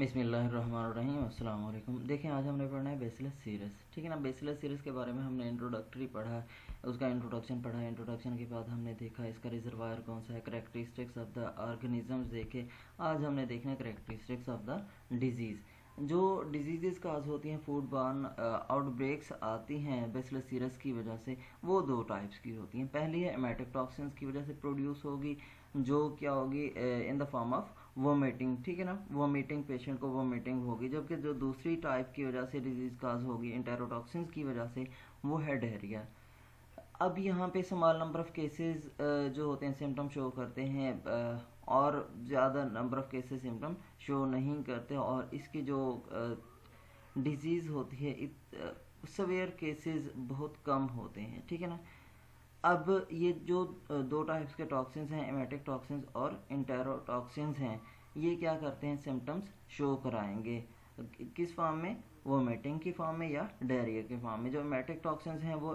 बिस्मिल्लाहिर्रहमानिर्रहीम अस्सलाम वालेकुम। देखें, आज हमने पढ़ना है बेसिलस सीरीज़। ठीक है ना। बेसिलस सीरीज़ के बारे में हमने इंट्रोडक्टरी पढ़ा, उसका इंट्रोडक्शन पढ़ा। इंट्रोडक्शन के बाद हमने देखा इसका रिजर्वायर कौन सा है, करेक्टरिस्टिक्स ऑफ द ऑर्गेनिजम्स देखे। आज हमने देखना है करेक्टरिस्टिक्स ऑफ द डिजीज़। जो डिजीज़ काज होती हैं, फूड बॉर्न आउटब्रेक्स आती हैं बेसिलस सीरस की वजह से, वो दो टाइप्स की होती हैं। पहली है एमेटिक टॉक्सिन्स की वजह से प्रोड्यूस होगी, जो क्या होगी in the form of vomiting. ठीक है ना, वोमिटिंग, पेशेंट को वोमिटिंग होगी। जबकि जो दूसरी टाइप की वजह से डिजीज़ काज होगी इंटेरोटॉक्सिन्स की वजह से, वो है डायरिया। अब यहाँ पे स्मॉल नंबर ऑफ़ केसेस जो होते हैं सिम्टम शो करते हैं, और ज़्यादा number of cases symptom show नहीं करते, और इसकी जो डिजीज़ होती है सवेयर केसेस बहुत कम होते हैं। ठीक है ना। अब ये जो दो टाइप्स के टॉक्सिन्स हैं, एमेटिक टॉक्सिन्स और इंटेरोटॉक्सिन्स हैं, ये क्या करते हैं, सिम्टम्स शो कराएंगे। किस फॉर्म में, वोमिटिंग की फॉर्म में या डायरिया के फॉर्म में। जो एमेटिक टॉक्सिन्स हैं वो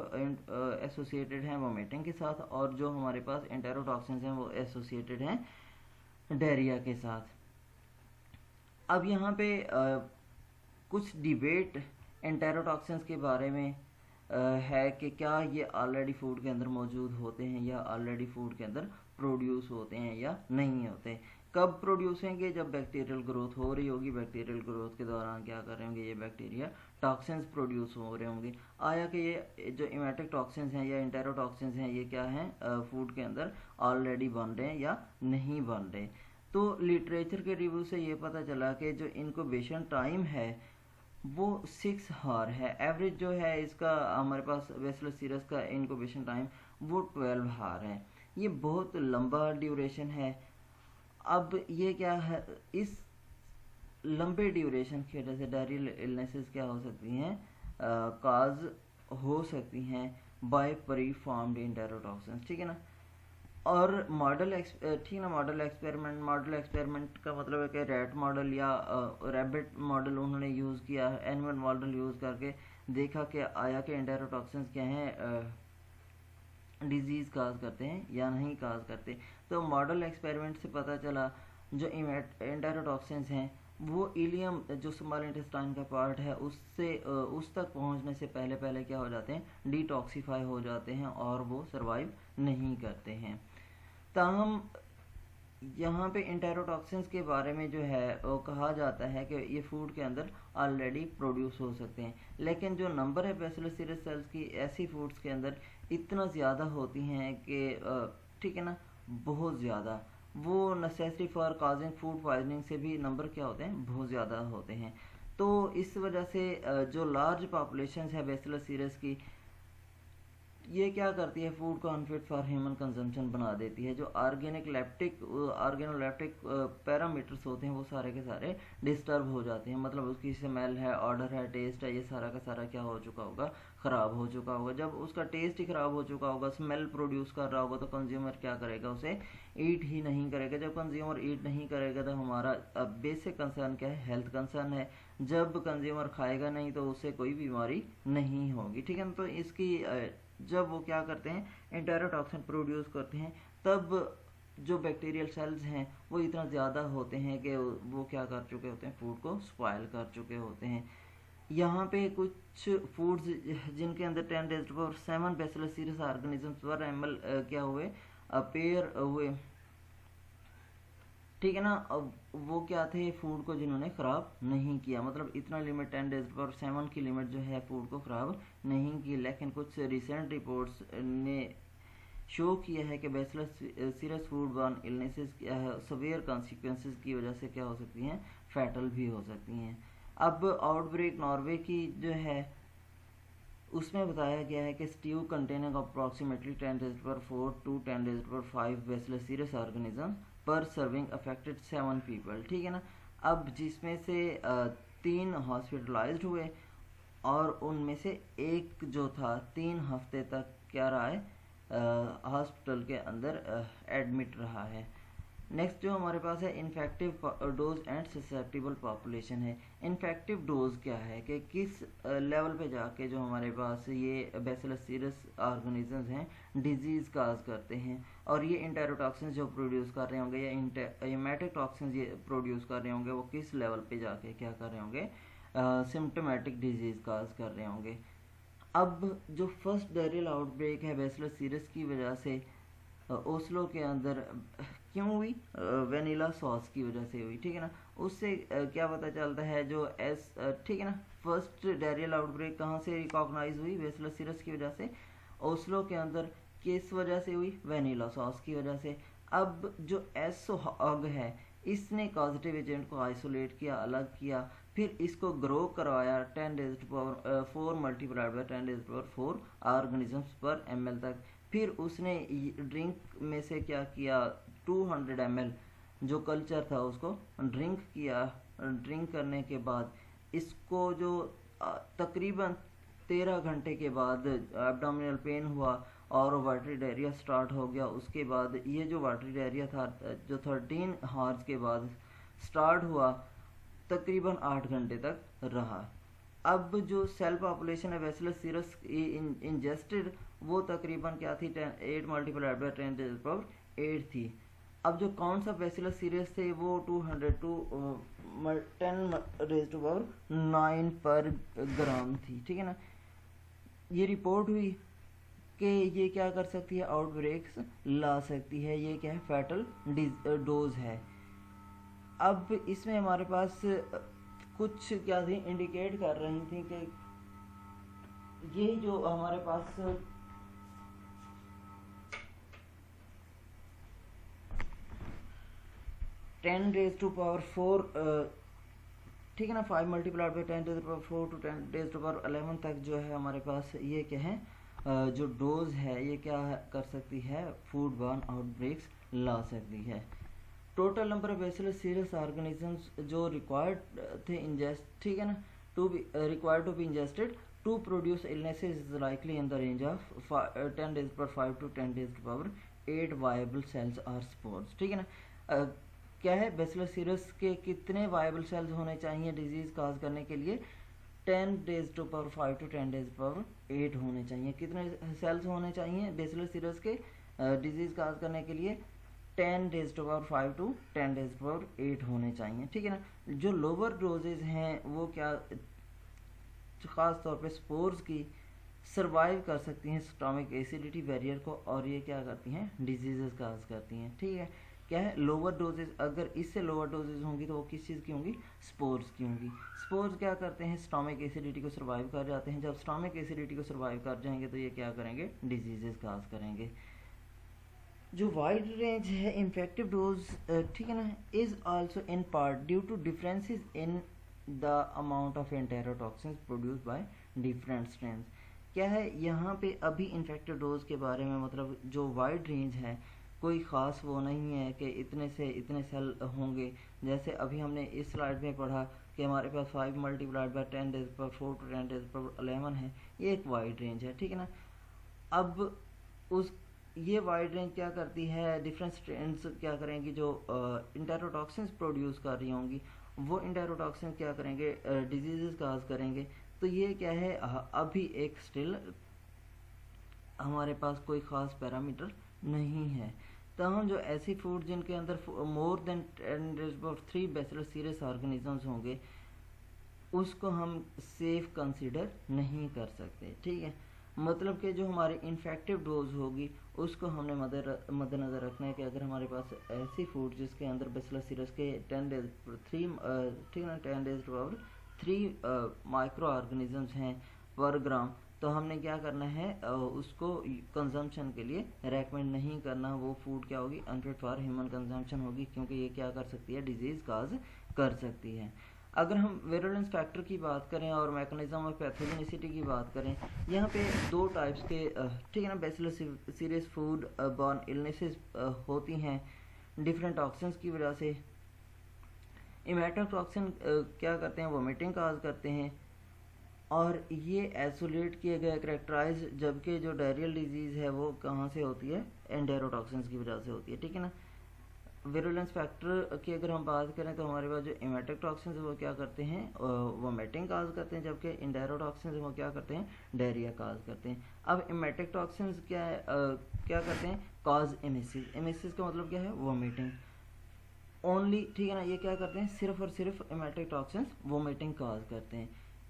एसोसिएटेड हैं वोमिटिंग के साथ, और जो हमारे पास इंटेरोटॉक्सिन्स हैं वो एसोसिएटेड हैं डायरिया के साथ। अब यहाँ पे कुछ डिबेट इंटेरोटॉक्सिन्स के बारे में है कि क्या ये ऑलरेडी फूड के अंदर मौजूद होते हैं या ऑलरेडी फूड के अंदर प्रोड्यूस होते हैं या नहीं होते। कब प्रोड्यूस होंगे, जब बैक्टीरियल ग्रोथ हो रही होगी। बैक्टीरियल ग्रोथ के दौरान क्या कर रहे होंगे, ये बैक्टीरिया टॉक्सिन्स प्रोड्यूस हो रहे होंगे। आया कि ये जो इमेटिक टॉक्सिन्स हैं या इंटेरोटॉक्सिन्स हैं, ये क्या हैं, फूड के अंदर ऑलरेडी बन रहे हैं या नहीं बन रहे। तो लिटरेचर के रिव्यू से ये पता चला कि जो इनक्यूबेशन टाइम है वो 6 हार है। एवरेज जो है इसका हमारे पास बेसिलस सीरस का इनक्यूबेशन टाइम वो 12 हार है। ये बहुत लंबा ड्यूरेशन है। अब ये क्या है, इस लंबे ड्यूरेशन की वजह से डायरियल इलनेसेस क्या हो सकती हैं, काज हो सकती हैं बाय प्री फॉर्म्ड इंटेरोटॉक्सिन्स। ठीक है ना। और ठीक ना, मॉडल एक्सपेरिमेंट का मतलब है कि रैट मॉडल या रैबिट मॉडल उन्होंने यूज़ किया, एनिमल मॉडल यूज़ करके देखा कि आया कि इंटेरोटॉक्सिन्स क्या हैं, डिजीज़ काज करते हैं या नहीं काज करते। तो मॉडल एक्सपेरिमेंट से पता चला जो इंटेरोटॉक्सिन्स हैं वो इलियम, जो स्मॉल इंटेस्टाइन का पार्ट है, उससे उस तक पहुंचने से पहले पहले क्या हो जाते हैं, डिटॉक्सीफाई हो जाते हैं और वो सर्वाइव नहीं करते हैं। ताहम यहाँ पे इंटेरोटॉक्सिन्स के बारे में जो है वो कहा जाता है कि ये फूड के अंदर ऑलरेडी प्रोड्यूस हो सकते हैं, लेकिन जो नंबर है बेसिलस सीरस सेल्स की ऐसी फूड्स के अंदर इतना ज़्यादा होती हैं कि ठीक है ना, बहुत ज़्यादा, वो necessary for causing food poisoning से भी नंबर क्या होते हैं, बहुत ज़्यादा होते हैं। तो इस वजह से जो लार्ज पॉपुलेशन है बेसिलस सीरस की, ये क्या करती है, फूड को अनफिट फॉर ह्यूमन कंजम्पशन बना देती है। जो ऑर्गेनोलेप्टिक पैरामीटर्स होते हैं वो सारे के सारे डिस्टर्ब हो जाते हैं। मतलब उसकी स्मेल है, ऑर्डर है, टेस्ट है, ये सारा का सारा क्या हो चुका होगा, ख़राब हो चुका होगा। जब उसका टेस्ट ही ख़राब हो चुका होगा, स्मेल प्रोड्यूस कर रहा होगा, तो कंज्यूमर क्या करेगा, उसे ईट ही नहीं करेगा। जब कंज्यूमर ईट नहीं करेगा तो हमारा बेसिक कंसर्न क्या है, हेल्थ कंसर्न है। जब कंज्यूमर खाएगा नहीं तो उससे कोई बीमारी नहीं होगी। ठीक है ना। तो इसकी जब वो क्या करते हैं, इंटेरोटॉक्सिन प्रोड्यूस करते हैं, तब जो बैक्टीरियल सेल्स हैं वो इतना ज़्यादा होते हैं कि वो क्या कर चुके होते हैं, फूड को स्पॉइल कर चुके होते हैं। यहाँ पे कुछ फूड्स जिनके अंदर 10⁻⁷ बेसिलस सीरस ऑर्गेनिजम्स पर एमएल क्या हुए, अपेयर हुए। ठीक है ना। अब वो क्या थे, फूड को जिन्होंने ख़राब नहीं किया, मतलब इतना लिमिट 10⁻⁷ की लिमिट जो है फूड को ख़राब नहीं की। लेकिन कुछ रिसेंट रिपोर्ट्स ने शो किया है कि bacillus cereus food borne illnesses severe consequences की वजह से क्या हो सकती हैं, फैटल भी हो सकती हैं। अब आउटब्रेक नॉर्वे की जो है उसमें बताया गया है कि stew containing approximately 10⁻⁴ to 10⁻⁵ bacillus cereus organism per serving affected 7 people. ठीक है ना। अब जिसमें से 3 हॉस्पिटलाइज्ड हुए, और उनमें से एक जो था 3 हफ्ते तक क्या रहा है, हॉस्पिटल के अंदर एडमिट रहा है। नेक्स्ट जो हमारे पास है infective dose and susceptible population है। इन्फेक्टिव डोज क्या है कि किस लेवल पे जाके जो हमारे पास ये बैसिलस सीरस ऑर्गेनिजम्स हैं डिजीज़ काज करते हैं, और ये इंटेरोटॉक्सिन्स जो प्रोड्यूस कर रहे होंगे या हेमेटिक टॉक्सिन्स ये प्रोड्यूस कर रहे होंगे, वो किस लेवल पे जाके क्या कर रहे होंगे, सिम्टोमेटिक डिजीज़ काज कर रहे होंगे। अब जो फर्स्ट डायरियल आउटब्रेक है बैसिलस सीरस की वजह से ओस्लो के अंदर क्यों हुई, वेनिला सॉस की वजह से हुई, ठीक है ना। उससे क्या पता चलता है जो ठीक है ना, फर्स्ट डायरियल आउटब्रेक कहाँ से रिकॉग्नाइज हुई, बैसिलस सीरस की वजह से ओस्लो के अंदर। किस वजह से हुई, वेनिला सॉस की वजह से। अब जो एसोहॉग है इसने पॉजिटिव एजेंट को आइसोलेट किया, अलग किया, फिर इसको ग्रो करवाया 10⁻⁴ मल्टीप्लाइड बाय 10⁻⁴ ऑर्गेनिजम्स पर ml तक। फिर उसने ड्रिंक में से क्या किया, 200 ml जो कल्चर था उसको ड्रिंक किया। ड्रिंक करने के बाद इसको जो तकरीबन 13 घंटे के बाद एब्डोमिनल पेन हुआ और वाटरी डायरिया स्टार्ट हो गया। उसके बाद ये जो वाटरी डायरिया था जो 13 हार्स के बाद स्टार्ट हुआ, तकरीबन 8 घंटे तक रहा। अब जो सेल पॉपुलेशन है बैसिलस सीरस इंजेस्टेड वो तकरीबन क्या थी, 8 मल्टीप्लाइड बाय 10⁻⁸ थी। अब जो कौन सा बैसिलस सीरस थे वो 10⁻9 पर ग्राम थी, ठीक है ना। ये रिपोर्ट हुई कि ये क्या कर सकती है, आउटब्रेक्स ला सकती है, ये क्या है, फैटल डोज है। अब इसमें हमारे पास कुछ क्या थी, इंडिकेट कर रही थी कि ये जो हमारे पास 10⁻⁴, ठीक है ना, 5 मल्टीप्लाइड बाई 10⁻⁴ to 10⁻11 तक जो है हमारे पास ये क्या है, जो डोज है ये क्या कर सकती है, फूड बॉर्न आउटब्रेक्स ला सकती है। Total number of bacillus cereus organisms जो रिक्वायर्ड थे इंजेस्ट, ठीक है ना, to be required to be ingested to produce illnesses is likely in the range of 10⁻⁵ to 10⁻8 viable cells और स्पोर्स, ठीक है ना। क्या है, बैसिलस सीरस के कितने वायबल सेल्स होने चाहिए डिजीज काज करने के लिए, 10⁻⁵ to 10⁻8 होने चाहिए। कितने सेल्स होने चाहिए बैसिलस सीरस के डिजीज काज करने के लिए, 10⁻⁵ to 10⁻8 होने चाहिए, ठीक है ना। जो लोअर डोजेज हैं वो क्या, ख़ास तौर पे स्पोर्स की सरवाइव कर सकती हैं स्टोमिक एसिडिटी बैरियर को, और ये क्या करती हैं, डिजीजेस काज करती हैं, ठीक है। क्या है, लोअर डोजेज, अगर इससे लोअर डोजेज होंगी तो वो किस चीज़ की होंगी, स्पोर्स की होंगी। स्पोर्स क्या करते हैं, स्टोमिक एसिडिटी को सर्वाइव कर जाते हैं। जब स्टोमिक एसिडिटी को सर्वाइव कर जाएंगे तो ये क्या करेंगे, डिजीजेस काज करेंगे। जो वाइड रेंज है इन्फेक्टिव डोज, ठीक है ना, is also in part due to differences in the amount of enterotoxins produce by different strains. क्या है, यहाँ पे अभी इन्फेक्टिव डोज के बारे में मतलब जो वाइड रेंज है कोई ख़ास वो नहीं है कि इतने से इतने सेल होंगे। जैसे अभी हमने इस स्लाइड में पढ़ा कि हमारे पास 5 मल्टीप्लाइड बाय 10⁻⁴ to 10⁻11 है, ये एक वाइड रेंज है, ठीक है ना। अब उस ये वाइड रेंज क्या करती है, डिफरेंट स्ट्रेन्स क्या करेंगी, जो इंटेरोटॉक्सिन्स प्रोड्यूस कर रही होंगी वो इंटेरोटॉक्सिन क्या करेंगे, डिजीजेस काज करेंगे। तो ये क्या है, अभी एक स्टिल हमारे पास कोई ख़ास पैरामीटर नहीं है। तमाम जो ऐसी फूड जिनके अंदर more than 10⁻³ bacillus cereus organisms होंगे उसको हम सेफ कंसीडर नहीं कर सकते, ठीक है। मतलब कि जो हमारी इन्फेक्टिव डोज होगी उसको हमने मद्देनज़र रखना है कि अगर हमारे पास ऐसी फूड जिसके अंदर बैसिलस सीरस के 10⁻3 ठीक है ना, 10⁻³ माइक्रो ऑर्गेनिजम्स हैं पर ग्राम, तो हमने क्या करना है, उसको कंजम्पशन के लिए रेकमेंड नहीं करना। वो फूड क्या होगी, अनफिट फॉर ह्यूमन कंजम्पशन होगी, क्योंकि ये क्या कर सकती है, डिजीज़ काज कर सकती है। अगर हम वेरुलेंस फैक्टर की बात करें और मैकेनिज्म ऑफ पैथोजेनिसिटी की बात करें, यहाँ पे दो टाइप्स के, ठीक है ना, bacillus cereus food borne illnesses होती हैं डिफरेंट टॉक्सिन्स की वजह से। इमेटोटॉक्सिन क्या करते हैं, वोमिटिंग काज करते हैं, और ये आइसोलेट किए गए करेक्टराइज, जबकि जो डायरियल डिजीज़ है वो कहाँ से होती है, एंटेरोटॉक्सिन्स की वजह से होती है, ठीक है ना। विरुलेंस फैक्टर की अगर हम बात करें तो हमारे पास जो इमेटिक टॉक्सिन्स वो क्या करते हैं, वोमिटिंग काज करते हैं, जबकि इंडायरोटॉक्सिन्स वो क्या करते हैं, डायरिया काज करते हैं। अब इमेटिक टॉक्सिन्स क्या है, क्या करते हैं, काज एमिसिस। एमिसिस का मतलब क्या है, वोमिटिंग ओनली, ठीक है ना। ये क्या करते हैं, सिर्फ और सिर्फ इमेटिक टॉक्सिन्स वोमिटिंग काज करते हैं।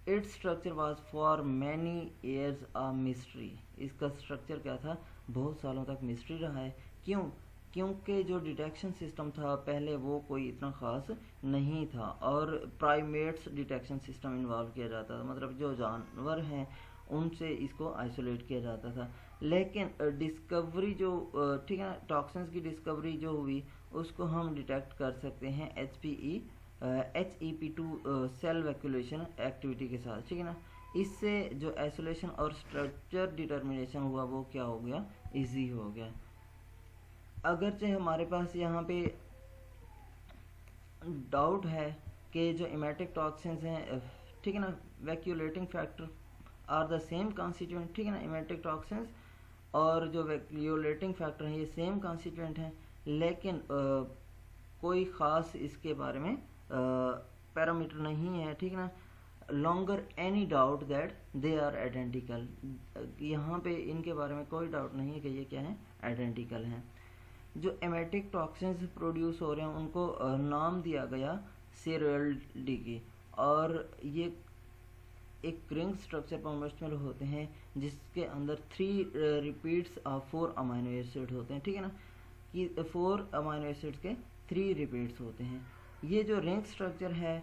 Its structure was for many years a mystery. इसका स्ट्रक्चर क्या था, बहुत सालों तक मिस्ट्री रहा है। क्यों, क्योंकि जो डिटेक्शन सिस्टम था पहले वो कोई इतना ख़ास नहीं था, और प्राइमेट्स डिटेक्शन सिस्टम इन्वॉल्व किया जाता था, मतलब जो जानवर हैं उनसे इसको आइसोलेट किया जाता था। लेकिन डिस्कवरी जो ठीक है ना, टॉक्सिन्स की डिस्कवरी जो हुई उसको हम डिटेक्ट कर सकते हैं HEP2 सेल वैक्यूलेशन एक्टिविटी के साथ, ठीक है ना। इससे जो आइसोलेशन और स्ट्रक्चर डिटर्मिनेशन हुआ वो क्या हो गया, इजी हो गया। अगरचे हमारे पास यहाँ पे डाउट है कि जो इमेटिक टॉक्सिन्स हैं, ठीक है ना, vacuolating factor are the same constituent, ठीक है ना। इमेटिक टॉक्सिन्स और जो वैक्यूलेटिंग फैक्टर हैं ये सेम कॉन्स्टिट्यूएंट हैं, लेकिन कोई ख़ास इसके बारे में पैरामीटर नहीं है, ठीक है ना। Longer any doubt that they are identical, यहाँ पे इनके बारे में कोई डाउट नहीं है कि ये क्या है, आइडेंटिकल हैं। जो एमेटिक टॉक्सिन्स प्रोड्यूस हो रहे हैं उनको नाम दिया गया सीरियल्डी की, और ये एक रिंग स्ट्रक्चर पर मुश्तमिल होते हैं जिसके अंदर 3 रिपीट्स ऑफ 4 अमाइनो एसिड होते हैं, ठीक है ना, कि 4 अमाइनो एसिड्स के 3 रिपीट्स होते हैं। ये जो रिंग स्ट्रक्चर है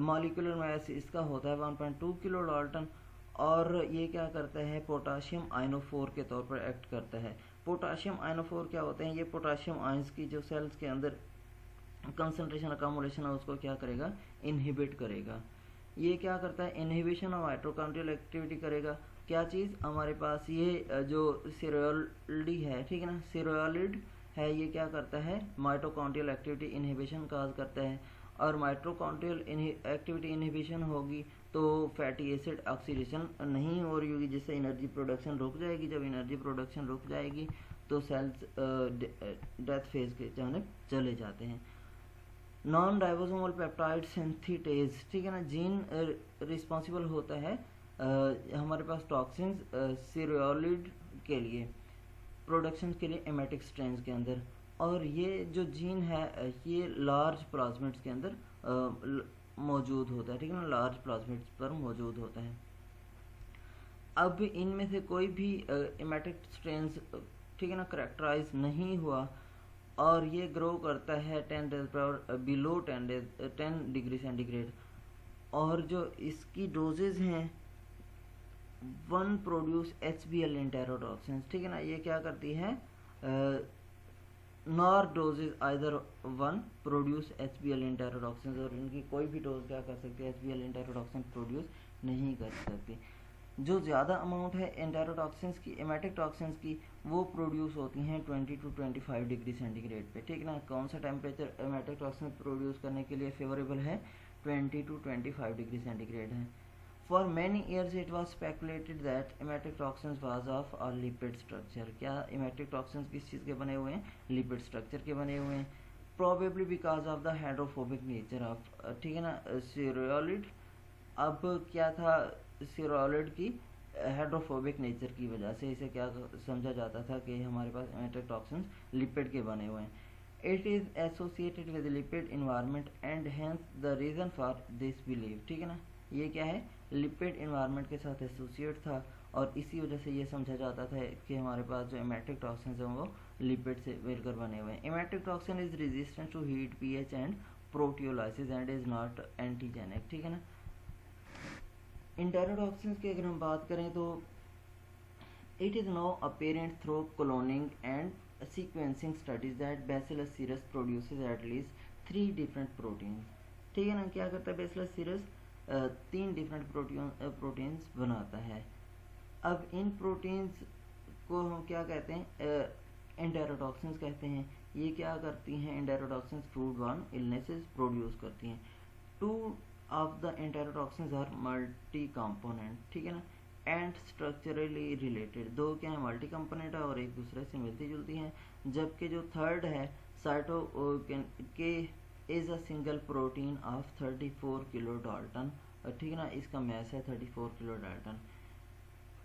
मॉलिक्यूलर मास इसका होता है 1.2 किलो डाल्टन, और ये क्या करता है, पोटाशियम आयनोफोर के तौर पर एक्ट करता है। पोटाशियम आयनोफोर क्या होते हैं, ये पोटाशियम आयंस की जो सेल्स के अंदर कंसंट्रेशन अकोमोडेशन है उसको क्या करेगा, इनहिबिट करेगा। ये क्या करता है, इनहिबिशन ऑफ माइटोकॉन्ड्रियल एक्टिविटी करेगा। क्या चीज़, हमारे पास ये जो सीरियल्डी है, ठीक है ना, सीरियलिड है, ये क्या करता है, माइटोकॉन्ड्रियल एक्टिविटी इनहिबिशन काज करता है, और माइटोकॉन्ड्रियल एक्टिविटी इनहिबिशन होगी तो फैटी एसिड ऑक्सीडेशन नहीं हो रही होगी, जिससे एनर्जी प्रोडक्शन रुक जाएगी। जब एनर्जी प्रोडक्शन रुक जाएगी तो सेल्स डेथ फेज के जानब चले जाते हैं। नॉन राइबोसोमल पेप्टाइड सिंथेटेज, ठीक है ना, जीन रिस्पॉन्सिबल होता है हमारे पास टॉक्सिन्स सीरियलिड के लिए प्रोडक्शन के लिए एमेटिक स्ट्रेन्स के अंदर, और ये जो जीन है ये लार्ज प्लाज्मिड्स के अंदर मौजूद होता है, ठीक है ना, लार्ज प्लाज्मिड्स पर मौजूद होता है। अब इनमें से कोई भी एमेटिक स्ट्रेन्स, ठीक है ना, करेक्टराइज नहीं हुआ, और ये ग्रो करता है 10 डेज पर बिलो 10 डिग्री सेंटीग्रेड, और जो इसकी डोजेज हैं 1 प्रोड्यूस HBl इंटेरोटॉक्सिन्स, ठीक है ना। ये क्या करती है, nor doses either 1 produce HBl enterotoxins, और इनकी कोई भी डोज क्या कर सकती है, HBl इंटेरोटॉक्सिन प्रोड्यूस नहीं कर सकती। जो ज़्यादा अमाउंट है इंटेरोटॉक्सिन्स की, एमेटिक टॉक्सिन्स की, वो प्रोड्यूस होती हैं 20 to 25 डिग्री सेंटीग्रेड पे, ठीक है ना। कौन सा टेम्परेचर एमेटिक टॉक्सिन प्रोड्यूस करने के लिए फेवरेबल है, 20 to 25 डिग्री सेंटीग्रेड है। For many years it was speculated that emetic toxins was of a lipid structure. क्या एमेटिक टॉक्सिन्स किस चीज़ के बने हुए हैं, लिपिड स्ट्रक्चर के बने हुए हैं, probably because of the hydrophobic nature of, ठीक है ना, सीरियलिड। अब क्या था, सीरियलिड की हाइड्रोफोबिक नेचर की वजह से इसे क्या समझा जाता था कि हमारे पास एमेटिक टॉक्सिन्स लिपिड के बने हुए हैं। It is associated with lipid environment and hence the reason for this believe, ठीक है ना। ये क्या है, लिपिड इन्वायरमेंट के साथ एसोसिएट था, और इसी वजह से ये समझा जाता था कि हमारे पास जो एमेटिक टॉक्सिन्स हैं वो लिपिड से मिलकर बने हुए हैं। Emetic toxin is resistant to heat, pH and proteolysis and is not antigenic, ठीक है ना। इंटेरोटॉक्सिन्स की अगर हम बात करें तो it is no apparent through cloning and sequencing studies that bacillus cereus produces at least 3 different proteins, ठीक है ना। क्या करता है बैसिलस सीरस, 3 डिफरेंट प्रोटीन्स बनाता है। अब इन प्रोटीन्स को हम क्या कहते हैं, इंटेरोटॉक्सिन्स कहते हैं। ये क्या करती हैं, enterotoxins fruit borne illnesses produce करती हैं। 2 of the enterotoxins are multi component, ठीक है ना, एंड स्ट्रक्चरली रिलेटेड। 2 क्या है, मल्टी कंपोनेंट है और एक दूसरे से मिलती जुलती हैं, जबकि जो थर्ड है cyto K is a single protein of 34 kilo dalton, ठीक है ना, इसका मैस है 34 kilo dalton.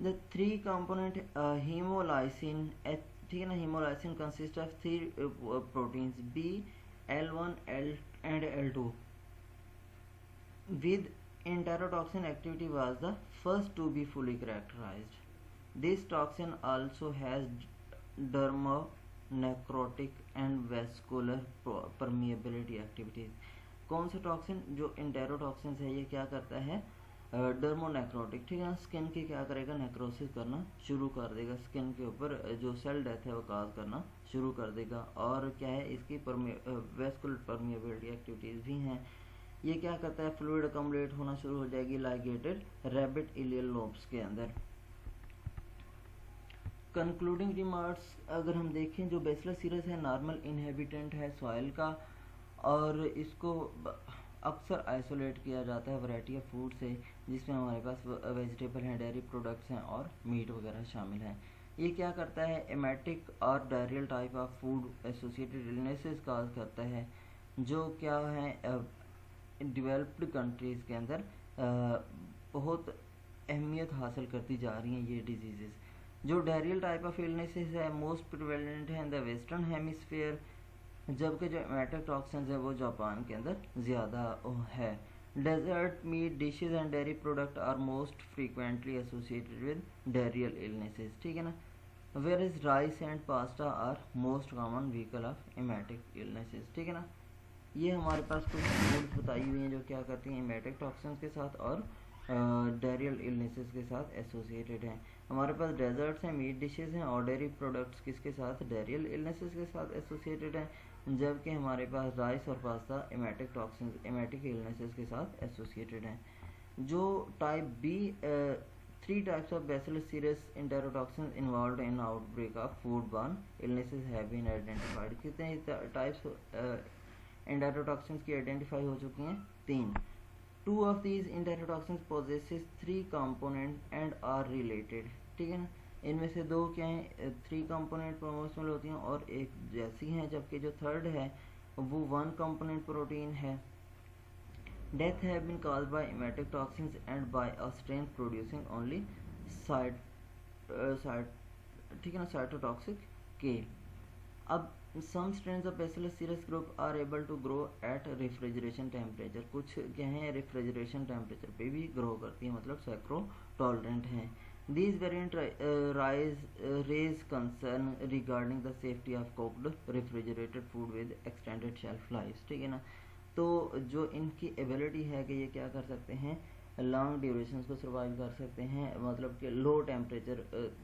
The three component hemolysin, ठीक है ना, hemolysin consist of 3 proteins B, L1 L and L2 with enterotoxin activity was the first to be fully characterized. This toxin also has dermonecrotic and vascular permeability activities. कौन सा toxin? जो इंटेरोटॉक्सिन है, ये क्या करता है? डर्मोनेक्रोटिक, ठीक है ना, स्किन की क्या करेगा? नेक्रोसिस करना शुरू कर देगा, स्किन के ऊपर जो सेल डेथ है वो काज करना शुरू कर देगा। और क्या है, इसकी वेस्कुलर परमिएबिलिटी एक्टिविटीज़ भी हैं। ये क्या करता है? फ्लूइड अकम्युलेट होना शुरू हो जाएगी लाइगेटेड रैबिट इलियल लोब्स के अंदर। कंक्लूडिंग रिमार्क्स अगर हम देखें, जो बेसिलस सीरस है नॉर्मल इनहेबिटेंट है सॉइल का, और इसको अक्सर आइसोलेट किया जाता है वैरायटी ऑफ फूड से, जिसमें हमारे पास वेजिटेबल हैं, डेयरी प्रोडक्ट्स हैं और मीट वगैरह शामिल हैं। ये क्या करता है? एमेटिक और diarrhoeal type of food associated illnesses cause करता है, जो क्या है डेवलप्ड कंट्रीज़ के अंदर बहुत अहमियत हासिल करती जा रही हैं ये डिजीज़। जो डायरियल टाइप ऑफ इलनेसेस है मोस्ट प्रिवेलेंट है इन द वेस्टर्न हेमिस्फीयर, जबकि जो एमेटिक टॉक्सिन्स है वो जापान के अंदर ज़्यादा है। Dessert meat dishes and dairy product are most frequently associated with diarrhoeal illnesses, ठीक है ना, where is rice and pasta are most common vehicle of emetic illnesses, ठीक है ना। ये हमारे पास कुछ फूड्स बताई हुई हैं जो क्या करती हैं एमेटिक टॉक्सिन्स के साथ और डायरियल इलनेसेस के साथ एसोसिएटेड हैं। हमारे पास डेजर्ट्स हैं, मीट डिशेस हैं और डेयरी प्रोडक्ट्स किसके साथ? डायरियल इलनेसेस के साथ एसोसिएटेड हैं, जबकि हमारे पास राइस और pasta emetic toxins emetic illnesses के साथ एसोसिएटेड हैं। जो type B 3 types of Bacillus cereus enterotoxins involved in outbreak of foodborne illnesses have been identified। कितने टाइप्स enterotoxins की आइडेंटिफाई हो चुकी हैं? 3। 2 of these enterotoxins possesses 3 component and are related, ठीक है ना। इनमें से 2 क्या हैं? 3 कंपोनेंट प्रोमोशनल होती हैं और एक जैसी हैं, जबकि जो थर्ड है वो 1 कंपोनेंट प्रोटीन है। Death have been caused by emetic toxins and by a strain producing only ठीक है ना, साइटोटॉक्सिक के। अब some strains of Bacillus cereus group are able to grow at refrigeration temperature, कुछ क्या हैं रेफ्रिजरेशन टेम्परेचर पे भी ग्रो करती हैं, मतलब सैक्रो टॉलरेंट हैं। These variant raise concern regarding the safety of cooked refrigerated food with extended shelf life, ठीक है ना। तो जो इनकी एबिलिटी है कि ये क्या कर सकते हैं, लॉन्ग ड्यूरेशन को सर्वाइव कर सकते हैं, मतलब कि लो टेम्परेचर,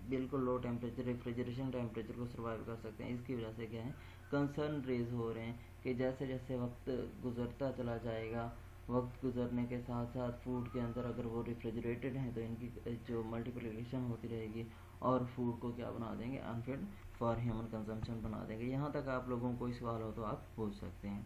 बिल्कुल लो टेम्परेचर रेफ्रिजरेशन टेम्परेचर को सर्वाइव कर सकते हैं। इसकी वजह से क्या है, कंसर्न रेज हो रहे हैं कि जैसे जैसे वक्त गुजरता चला जाएगा, वक्त गुजरने के साथ साथ फूड के अंदर अगर वो रेफ्रिजरेटेड हैं तो इनकी जो मल्टीप्लिकेशन होती रहेगी और फूड को क्या बना देंगे, अनफिट फॉर ह्यूमन कंजम्पशन बना देंगे। यहाँ तक आप लोगों को कोई सवाल हो तो आप पूछ सकते हैं।